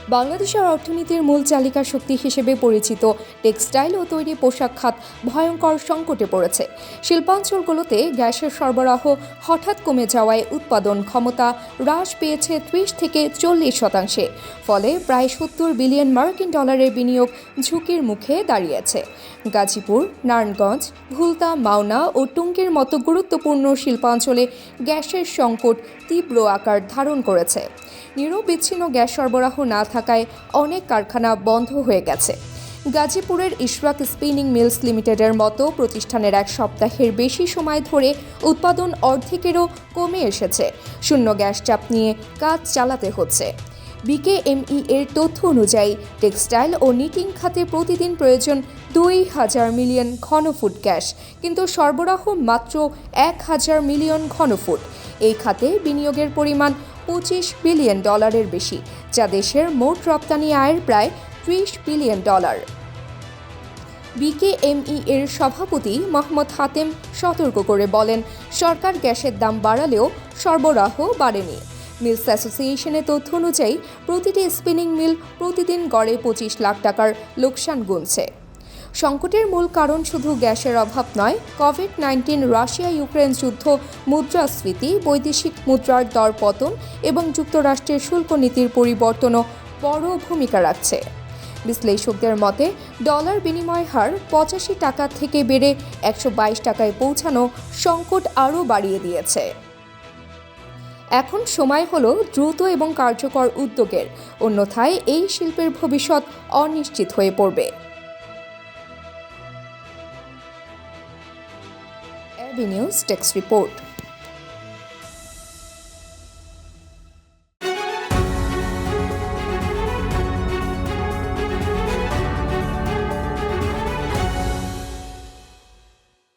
বাংলাদেশের অর্থনীতির মূল চালিকা শক্তি হিসেবে পরিচিত টেক্সটাইল ও তৈরি পোশাক খাত ভয়ঙ্কর সংকটে পড়েছে। শিল্পাঞ্চলগুলোতে গ্যাসের সরবরাহ হঠাৎ কমে যাওয়ায় উৎপাদন ক্ষমতা হ্রাস পেয়েছে 30 থেকে 40%। ফলে প্রায় 70 বিলিয়ন মার্কিন ডলারের বিনিয়োগ ঝুঁকির মুখে দাঁড়িয়েছে। গাজীপুর, নারায়ণগঞ্জ, ভুলতা, মাওনা ও টুঙ্গীর মতো গুরুত্বপূর্ণ শিল্পাঞ্চলে গ্যাসের সংকট তীব্র আকার ধারণ করেছে। নিরবিচ্ছিন্ন গ্যাস সরবরাহ না থাকায় অনেক কারখানা বন্ধ হয়ে গেছে। গাজীপুরের ইশরাক স্পিনিং মিলস লিমিটেডের মতো প্রতিষ্ঠানের এক সপ্তাহের বেশি সময় ধরে উৎপাদন অর্ধেকেরও কমে এসেছে। শূন্য গ্যাস চাপ নিয়ে কাজ চালাতে হচ্ছে। বিকেএমই এর তথ্য অনুযায়ী টেক্সটাইল ও নিটিং খাতে প্রতিদিন প্রয়োজন 2000 মিলিয়ন ঘনফুট গ্যাস, কিন্তু সরবরাহ মাত্র 1000 মিলিয়ন ঘনফুট। এই খাতে বিনিয়োগের পরিমাণ 25 বিলিয়ন ডলারের বেশি, যা দেশের মোট রপ্তানি আয়ের প্রায় 30 বিলিয়ন ডলার। বিকেএমই এর সভাপতি মোহাম্মদ হাতেম সতর্ক করে বলেন, সরকার গ্যাসের দাম বাড়ালেও সরবরাহ বাড়েনি। মিলস অ্যাসোসিয়েশনের তথ্য অনুযায়ী প্রতিটি স্পিনিং মিল প্রতিদিন গড়ে 25 লাখ টাকার লোকসান গুনছে। সংকটের মূল কারণ শুধু গ্যাসের অভাব নয়, কোভিড-19, রাশিয়া ইউক্রেন যুদ্ধ, মুদ্রাস্ফীতি, বৈদেশিক মুদ্রার দর পতন এবং যুক্তরাষ্ট্রের শুল্ক নীতির পরিবর্তনও বড় ভূমিকা রাখছে। বিশ্লেষকদের মতে, ডলার বিনিময় হার 85 টাকা থেকে বেড়ে 122 টাকায় পৌঁছানো সংকট আরও বাড়িয়ে দিয়েছে। এখন সময় হলো দ্রুত এবং কার্যকর উদ্যোগের, অন্যথায় এই শিল্পের ভবিষ্যৎ অনিশ্চিত হয়ে পড়বে। AB news desk report.